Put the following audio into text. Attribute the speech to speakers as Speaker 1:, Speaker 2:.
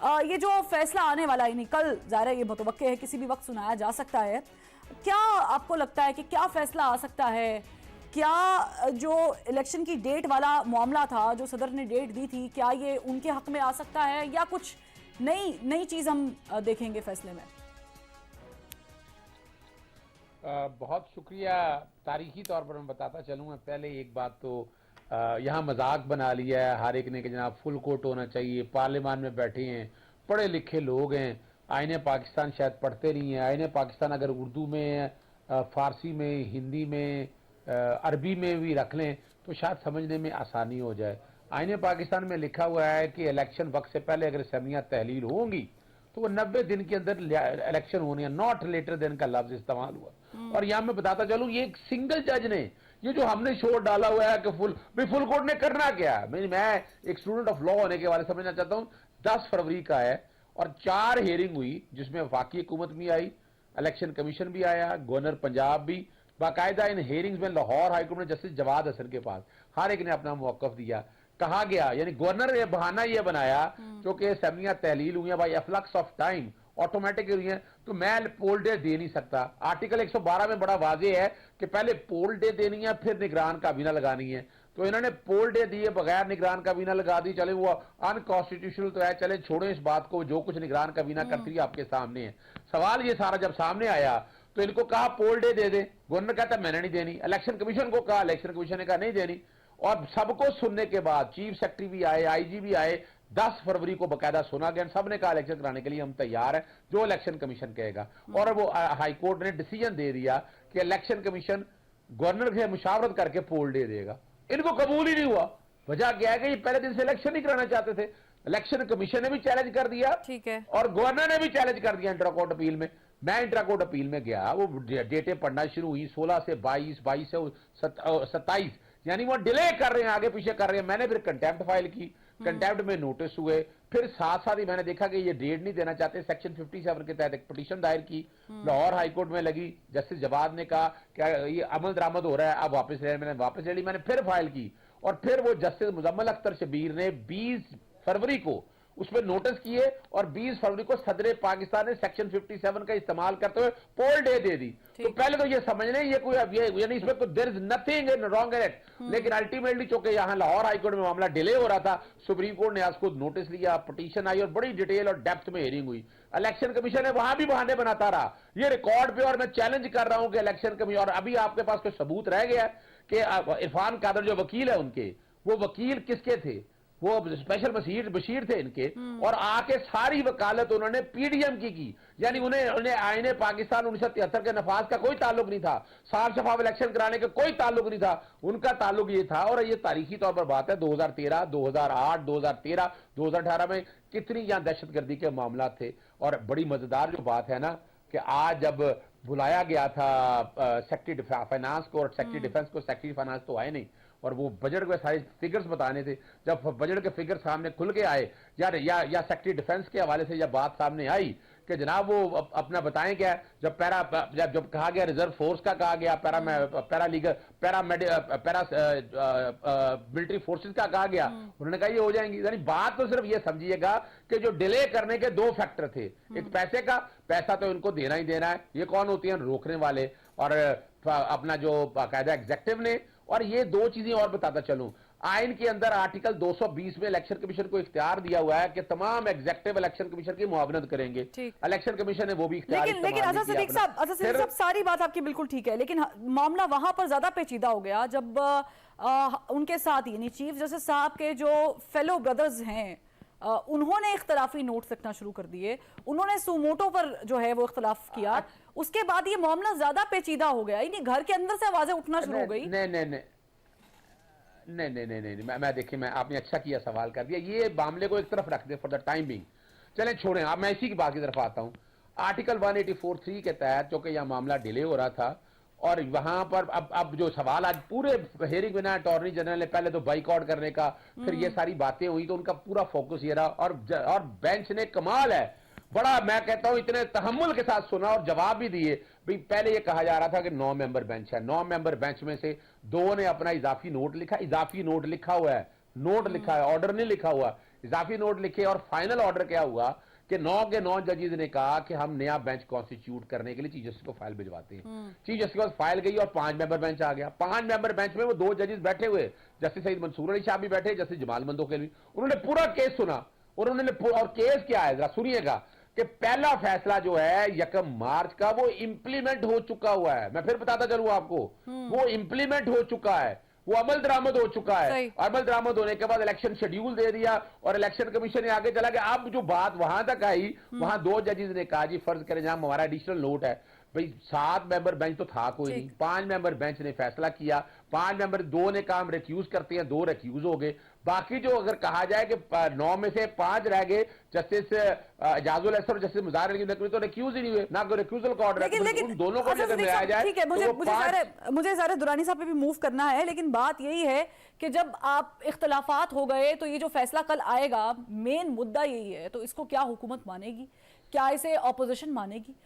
Speaker 1: ये जो फैसला आने वाला है, कल ज़ाहिर है ये मुतवक्के है, किसी भी वक्त सुनाया जा सकता है, क्या आपको लगता है कि क्या फैसला आ सकता है? क्या जो इलेक्शन की डेट वाला मामला था, जो सदर ने डेट दी थी, क्या ये उनके हक में आ सकता है या कुछ नई चीज़ हम देखेंगे फैसले में?
Speaker 2: बहुत शुक्रिया। तारीखी तौर पर मैं बताता चलूँ, पहले एक बात तो यहाँ मजाक बना लिया है हर एक ने कि जनाब फुल कोर्ट होना चाहिए, पार्लियामान में बैठे हैं, पढ़े लिखे लोग हैं, आईने पाकिस्तान शायद पढ़ते नहीं हैं। आईने पाकिस्तान अगर उर्दू में, फारसी में, हिंदी में, अरबी में भी रख लें तो शायद समझने में आसानी हो जाए। आईने पाकिस्तान में लिखा हुआ है कि इलेक्शन वक्त से पहले अगर असम्बलियाँ तहलील होंगी तो वो 90 दिन के अंदर इलेक्शन होनी है, नॉट लेटर देन का लफ्ज इस्तेमाल हुआ। और यहां मैं बताता चलूं, ये एक सिंगल जज ने, ये जो हमने शोर डाला हुआ है कि फुल कोर्ट ने करना क्या है, मैं एक स्टूडेंट ऑफ लॉ होने के बारे में समझना चाहता हूं। 10 फरवरी का है और 4 हियरिंग हुई जिसमें वफाकी हुकूमत भी आई, इलेक्शन कमीशन भी आया, गवर्नर पंजाब भी। बाकायदा इन हियरिंग्स में लाहौर हाईकोर्ट में जस्टिस जवाद हसन के पास हर एक ने अपना मौकफ दिया। कहा गया, यानी गवर्नर ने बहाना यह बनाया क्योंकि असेंबलियां तहलील हुई हैं by flux of time, automatic हुई हैं, तो मैं पोल डे दे नहीं सकता। आर्टिकल 112 में बड़ा वाजे है कि पहले पोल डे देनी है फिर निगरान काबीना लगानी है। तो इन्होंने पोल डे दिए बगैर निगरान काबीना लगा दी। चले वो अनकॉन्स्टिट्यूशनल तो है, चले छोड़ो इस बात को, जो कुछ निगरान काबीना करती है आपके सामने है। सवाल ये सारा जब सामने आया तो इनको कहा poll day they they, governor कहता मैंने नहीं देनी। इलेक्शन कमीशन को कहा, इलेक्शन कमीशन ने कहा नहीं देनी। और सबको सुनने के बाद चीफ सेक्रेटरी भी आए, आईजी भी आए, 10 फरवरी को बकायदा सुना गया, सबने कहा इलेक्शन कराने के लिए हम तैयार हैं, जो इलेक्शन कमीशन कहेगा। और वो हाईकोर्ट ने डिसीजन दे दिया कि इलेक्शन कमीशन गवर्नर से मुशावरत करके पोल डे देगा। इनको कबूल ही नहीं हुआ। वजह क्या है कि ये पहले दिन से इलेक्शन नहीं कराना चाहते थे। इलेक्शन कमीशन ने भी चैलेंज कर दिया, ठीक है, और गवर्नर ने भी चैलेंज कर दिया इंट्रा कोर्ट अपील में। मैं इंट्रा कोर्ट अपील में गया, वो डेटें पढ़ना शुरू हुई 16 से 22, 22 से 27, यानी वो डिले कर रहे हैं, आगे पीछे कर रहे हैं। मैंने फिर कंटेम्प्ट फाइल की, कंटेम्प्ट में नोटिस हुए, फिर साथ साथ ही मैंने देखा कि ये डेट नहीं देना चाहते, सेक्शन 57 के तहत एक पिटीशन दायर की, लाहौर हाईकोर्ट में लगी। जस्टिस जवाद ने कहा क्या ये अमल दरामद हो रहा है, अब वापस ले, मैंने वापस ले ली। मैंने फिर फाइल की और फिर वो जस्टिस मुजम्मल अख्तर शबीर ने 20 फरवरी को उस पर नोटिस किए और 20 फरवरी को सदर पाकिस्तान ने सेक्शन 57 का इस्तेमाल करते हुए पोल डे दे दी। तो पहले तो ये समझ लें ये कोई यानी इसमें तो there is nothing wrong in it, लेकिन अल्टीमेटली चूंकि यहां लाहौर हाईकोर्ट में मामला डिले हो रहा था, सुप्रीम कोर्ट ने आज खुद नोटिस लिया, पिटीशन आई और बड़ी डिटेल और डेप्थ में हियरिंग हुई। इलेक्शन कमीशन है वहां भी बहाने बनाता रहा, ये रिकॉर्ड पे, और मैं चैलेंज कर रहा हूं कि इलेक्शन कमीशन, और अभी आपके पास कोई सबूत रह गया कि इरफान कादर जो वकील है उनके, वो वकील किसके थे, वो स्पेशल बशीर थे इनके, और आके सारी वकालत उन्होंने पीडीएम की, यानी उन्हें आईने पाकिस्तान 1973 के नफाज का कोई ताल्लुक नहीं था, साफ शफाफ इलेक्शन कराने का कोई ताल्लुक नहीं था। उनका ताल्लुक ये था, और ये तारीखी तौर पर बात है, 2013, 2008, 2013, 2018 में कितनी यहां दहशतगर्दी के मामला थे। और बड़ी मजेदार जो बात है ना कि आज जब बुलाया गया था सेक्रेटरी फाइनेंस को और सेक्रेटरी डिफेंस को, सेक्रेटरी फाइनेंस तो आए नहीं, और वो बजट के सारे फिगर्स बताने थे। जब बजट के फिगर्स सामने खुल के आए या सेक्रेटरी डिफेंस के हवाले से जब बात सामने आई कि जनाब वो अपना बताएं क्या, जब जब कहा गया रिजर्व फोर्स का कहा गया, पैरा मिलिट्री फोर्सेस का कहा गया, उन्होंने कहा ये हो जाएंगी। यानी बात तो सिर्फ ये समझिएगा कि जो डिले करने के 2 फैक्टर थे, एक पैसे का, पैसा तो इनको देना ही देना है, ये कौन होती है रोकने वाले, और अपना जो बाकायदा एग्जेक्टिव ने। और ये 2 चीजें और बताता चलूं, आइन के अंदर आर्टिकल 220 में इलेक्शन कमीशन को इख्तियार दिया हुआ है कि तमाम एग्जेक्टिव इलेक्शन कमीशन की मुआवनत करेंगे। इलेक्शन कमीशन ने वो भी इख्तियार,
Speaker 1: लेकिन असद सिद्दीकी साहब सारी बात आपकी बिल्कुल ठीक है, लेकिन मामला वहां पर ज्यादा पेचीदा हो गया जब उनके साथ यानी चीफ जस्टिस साहब के जो फेलो ब्रदर्स हैं उन्होंने इख्तलाफी नोट लिखना शुरू कर दिए, उन्होंने सुमोटो पर जो है वो इख्तलाफ किया। उसके बाद ये मामला ज्यादा पेचीदा हो गया, यानी घर के अंदर से आवाजें उठना शुरू हो गई।
Speaker 2: नहीं, मैं देखिए, मैं आपने अच्छा किया सवाल कर दिया। ये मामले को एक तरफ रख दे फॉर द टाइम बिंग, चलें छोड़ें। अब मैं इसी की बात की तरफ आता हूं। आर्टिकल 184(3) के तहत चूंकि यह मामला डिले हो रहा था, और वहां पर अब जो सवाल आज पूरे हेयरिंग में ना, अटॉर्नी जनरल ने पहले तो बाइकआउट करने का, फिर ये सारी बातें हुई, तो उनका पूरा फोकस ये रहा। और बेंच ने कमाल है, बड़ा, मैं कहता हूं इतने तहम्मुल के साथ सुना और जवाब भी दिए। भाई पहले ये कहा जा रहा था कि 9 मेंबर बेंच है, 9 मेंबर बेंच में से 2 ने अपना इजाफी नोट लिखा, इजाफी नोट लिखा हुआ है, नोट लिखा है, ऑर्डर नहीं लिखा हुआ। इजाफी नोट लिखे और फाइनल ऑर्डर क्या हुआ कि 9 के 9 जजेस ने कहा कि हम नया बेंच कॉन्स्टिट्यूट करने के लिए चीफ जस्टिस को फाइल भिजवाते हैं। चीफ जस्टिस के पास फाइल गई और 5 मेंबर बेंच आ गया। 5 मेंबर बेंच में वो 2 जजेस बैठे हुए, जस्टिस सईद मंसूर अली शाह भी बैठे, जस्टिस जमाल मंदोखेल भी। उन्होंने पूरा केस सुना और और केस क्या है जरा सुनिएगा कि पहला फैसला जो है 1 मार्च का वो इंप्लीमेंट हो चुका हुआ है। मैं फिर बताता चलूं आपको, वो इंप्लीमेंट हो चुका है, वो अमल दरामद हो चुका है। अमल दरामद होने के बाद इलेक्शन शेड्यूल दे दिया और इलेक्शन कमीशन ने आगे चला गया। अब जो बात वहां तक आई, वहां 2 जजेस ने कहा जी फर्ज करें जहां हमारा एडिशनल नोट है भाई 7 मेंबर बेंच तो था कोई नहीं, 5 मेंबर बेंच ने फैसला किया। 5 मेंबर 2 ने कहा हम रिक्यूज करते हैं, 2 रिक्यूज हो गए। बाकी जो अगर कहा जाए कि 9 में से 5 रह गए, जस्टिस एजाजुल अहसन और जस्टिस मुज़ाहिर अली नकवी तो रिक्यूज ही नहीं हुए, ना कोई रिक्यूजल का ऑर्डर है।
Speaker 1: लेकिन
Speaker 2: उन दोनों को अगर मिलाया जाए
Speaker 1: ठीक है, मुझे सारे दुरानी साहब पे भी मूव करना है, लेकिन बात यही है कि जब आप इख्तलाफात हो गए तो ये जो फैसला कल आएगा, मेन मुद्दा यही है, तो इसको क्या हुकूमत मानेगी, क्या इसे ऑपोजिशन मानेगी?